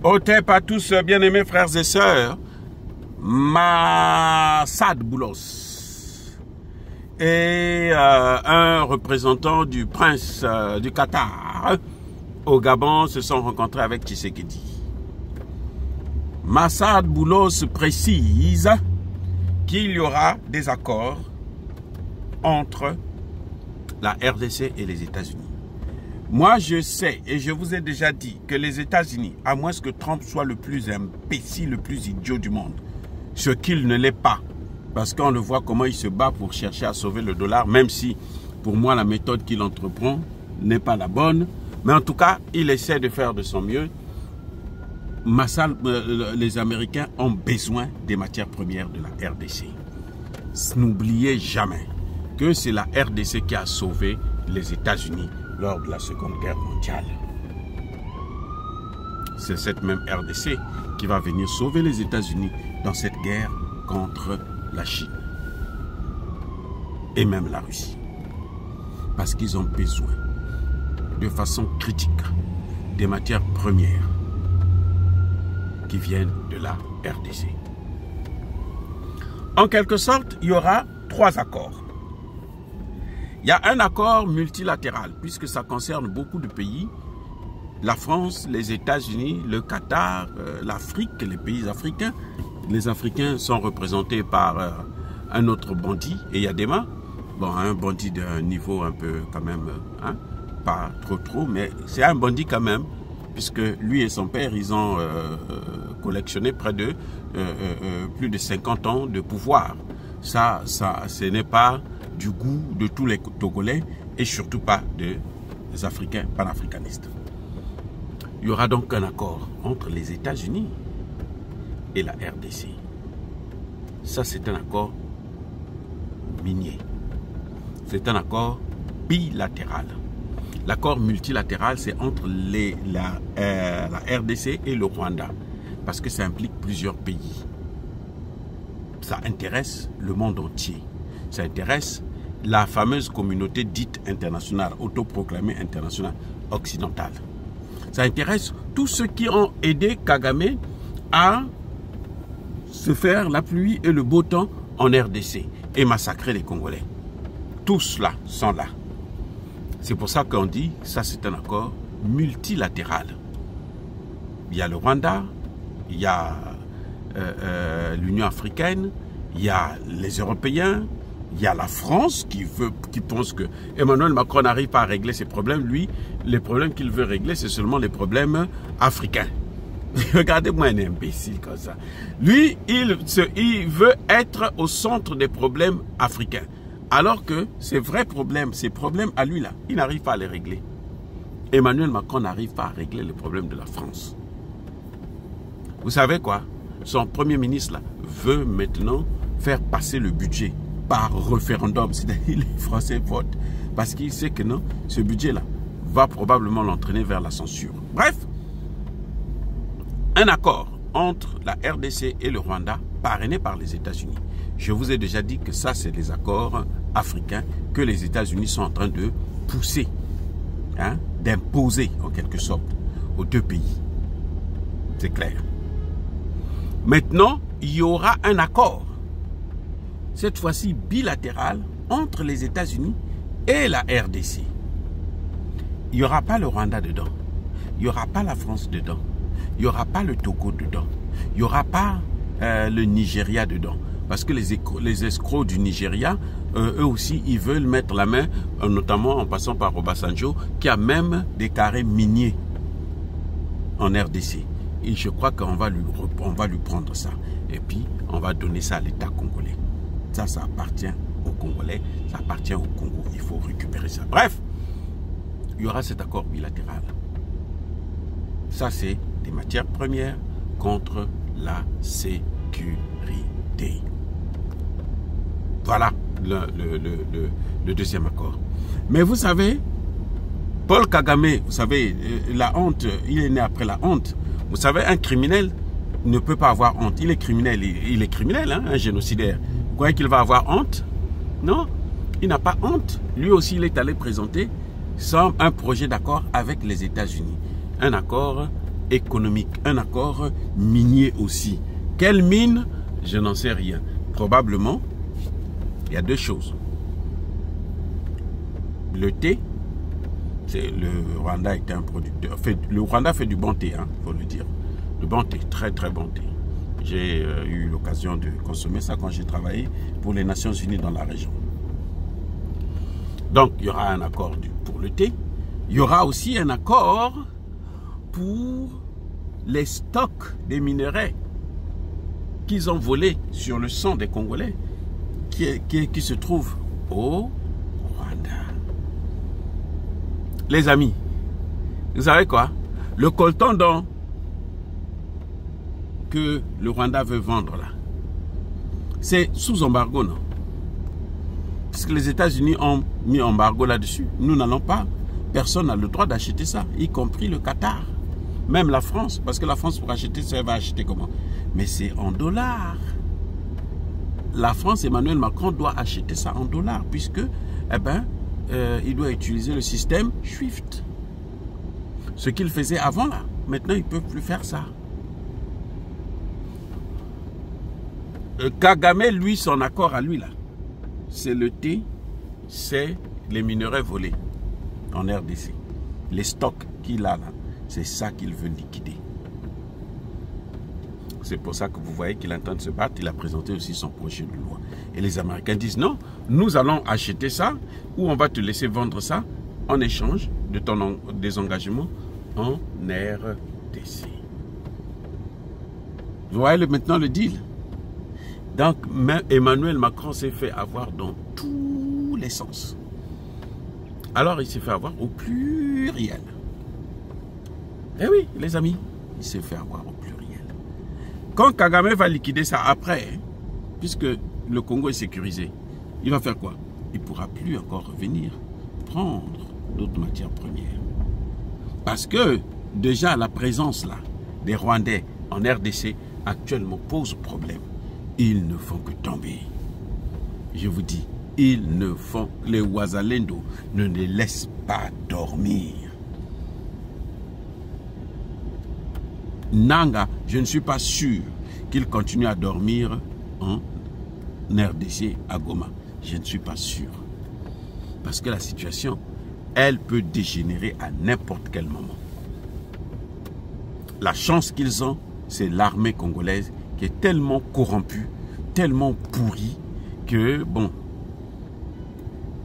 Otep à tous, bien-aimés frères et sœurs, Massad Boulos et un représentant du prince du Qatar au Gabon se sont rencontrés avec Tshisekedi. Massad Boulos précise qu'il y aura des accords entre la RDC et les États-Unis. Moi, je sais et je vous ai déjà dit que les États-Unis, à moins que Trump soit le plus imbécile, le plus idiot du monde, ce qu'il ne l'est pas, parce qu'on le voit comment il se bat pour chercher à sauver le dollar, même si, pour moi, la méthode qu'il entreprend n'est pas la bonne. Mais en tout cas, il essaie de faire de son mieux. Les Américains ont besoin des matières premières de la RDC. N'oubliez jamais que c'est la RDC qui a sauvé les États-Unis lors de la Seconde Guerre mondiale. C'est cette même RDC qui va venir sauver les États-Unis dans cette guerre contre la Chine et même la Russie. Parce qu'ils ont besoin de façon critique des matières premières qui viennent de la RDC. En quelque sorte, il y aura 3 accords. Il y a un accord multilatéral, puisque ça concerne beaucoup de pays. La France, les États-Unis, le Qatar, l'Afrique, les pays africains. Les Africains sont représentés par un autre bandit, Eyadema. Bon, un bandit d'un niveau un peu quand même, hein, pas trop, mais c'est un bandit quand même, puisque lui et son père, ils ont collectionné près de plus de 50 ans de pouvoir. Ça, ce n'est pas du goût de tous les Togolais et surtout pas des Africains panafricanistes. Il y aura donc un accord entre les États-Unis et la RDC. Ça, c'est un accord minier. C'est un accord bilatéral. L'accord multilatéral, c'est entre la RDC et le Rwanda, parce que ça implique plusieurs pays. Ça intéresse le monde entier. Ça intéresse la fameuse communauté dite internationale, autoproclamée internationale occidentale. Ça intéresse tous ceux qui ont aidé Kagame à se faire la pluie et le beau temps en RDC et massacrer les Congolais. Tous là sont là. C'est pour ça qu'on dit que ça c'est un accord multilatéral. Il y a le Rwanda, il y a l'Union africaine, il y a les Européens, il y a la France qui pense que Emmanuel Macron n'arrive pas à régler ses problèmes. Lui, les problèmes qu'il veut régler, c'est seulement les problèmes africains. Regardez-moi un imbécile comme ça. Lui, il veut être au centre des problèmes africains. Alors que ces vrais problèmes, ces problèmes à lui là, il n'arrive pas à les régler. Emmanuel Macron n'arrive pas à régler les problèmes de la France. Vous savez quoi? Son premier ministre là veut maintenant faire passer le budget par référendum, c'est-à-dire les Français votent, parce qu'il sait que non, ce budget-là va probablement l'entraîner vers la censure. Bref, un accord entre la RDC et le Rwanda, parrainé par les États-Unis. Je vous ai déjà dit que ça, c'est les accords africains que les États-Unis sont en train de pousser, hein, d'imposer en quelque sorte aux 2 pays. C'est clair. Maintenant, il y aura un accord, cette fois-ci bilatéral, entre les États-Unis et la RDC. Il n'y aura pas le Rwanda dedans. Il n'y aura pas la France dedans. Il n'y aura pas le Togo dedans. Il n'y aura pas le Nigeria dedans. Parce que les escrocs du Nigeria, eux aussi, ils veulent mettre la main, notamment en passant par Obasanjo, qui a même des carrés miniers en RDC. Et je crois qu'on va lui prendre ça. Et puis, on va donner ça à l'État congolais. Ça appartient aux Congolais, ça appartient au Congo. Il faut récupérer ça. Bref, il y aura cet accord bilatéral. Ça, c'est des matières premières contre la sécurité. Voilà le deuxième accord. Mais vous savez, Paul Kagame, vous savez, la honte, il est né après la honte. Vous savez, un criminel ne peut pas avoir honte. Il est criminel, il est criminel, hein, un génocidaire. Vous croyez qu'il va avoir honte? Non, il n'a pas honte. Lui aussi, il est allé présenter un projet d'accord avec les États-Unis. Un accord économique, un accord minier aussi. Quelle mine? Je n'en sais rien. Probablement, il y a deux choses. Le thé, le Rwanda est un producteur. Le Rwanda fait du bon thé, hein, faut le dire. Le bon thé, très très bon thé. J'ai eu l'occasion de consommer ça quand j'ai travaillé pour les Nations Unies dans la région. Donc, il y aura un accord pour le thé. Il y aura aussi un accord pour les stocks des minerais qu'ils ont volés sur le sang des Congolais qui se trouvent au Rwanda. Les amis, vous savez quoi? Le coltan d'or que le Rwanda veut vendre là, c'est sous embargo, non? Parce que les États-Unis ont mis embargo là-dessus. Nous n'allons pas. Personne n'a le droit d'acheter ça, y compris le Qatar. Même la France, parce que la France, pour acheter ça, elle va acheter comment? Mais c'est en dollars. La France, Emmanuel Macron doit acheter ça en dollars, puisque, eh ben, il doit utiliser le système SWIFT. Ce qu'il faisait avant là, maintenant ils ne peuvent plus faire ça. Kagame, lui, son accord à lui là, c'est le thé, c'est les minerais volés en RDC. Les stocks qu'il a là, c'est ça qu'il veut liquider. C'est pour ça que vous voyez qu'il est en train de se battre. Il a présenté aussi son projet de loi. Et les Américains disent non, nous allons acheter ça ou on va te laisser vendre ça en échange de ton désengagement en RDC. Vous voyez maintenant le deal. Donc Emmanuel Macron s'est fait avoir dans tous les sens. Alors il s'est fait avoir au pluriel. Eh oui, les amis, il s'est fait avoir au pluriel. Quand Kagame va liquider ça après, puisque le Congo est sécurisé, il va faire quoi? Il ne pourra plus encore revenir prendre d'autres matières premières. Parce que déjà la présence là des Rwandais en RDC actuellement pose problème. Ils ne font que tomber. Je vous dis, les Wazalendo ne les laissent pas dormir. Nanga, je ne suis pas sûr qu'il continue à dormir en RDC à Goma. Je ne suis pas sûr. Parce que la situation, elle peut dégénérer à n'importe quel moment. La chance qu'ils ont, c'est l'armée congolaise qui est tellement corrompue, tellement pourrie, que bon,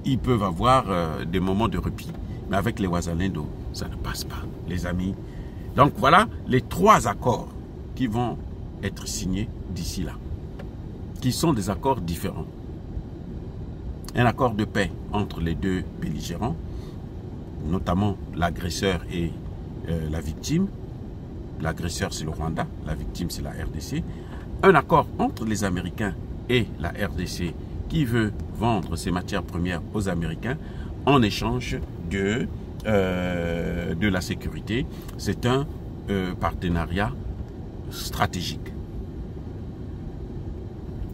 ils peuvent avoir des moments de repli. Mais avec les Wazalendo, ça ne passe pas, les amis. Donc voilà les 3 accords qui vont être signés d'ici là, qui sont des accords différents. Un accord de paix entre les deux belligérants, notamment l'agresseur et la victime. L'agresseur c'est le Rwanda, la victime c'est la RDC. Un accord entre les Américains et la RDC qui veut vendre ses matières premières aux Américains en échange de la sécurité. C'est un partenariat stratégique.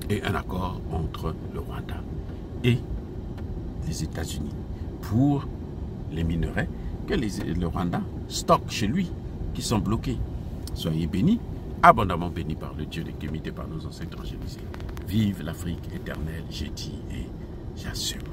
Et un accord entre le Rwanda et les États-Unis pour les minerais que le Rwanda stocke chez lui, qui sont bloqués. Soyez bénis, abondamment bénis par le Dieu de Kémité, par nos ancêtres angélisés. Vive l'Afrique éternelle, j'ai dit et j'assume.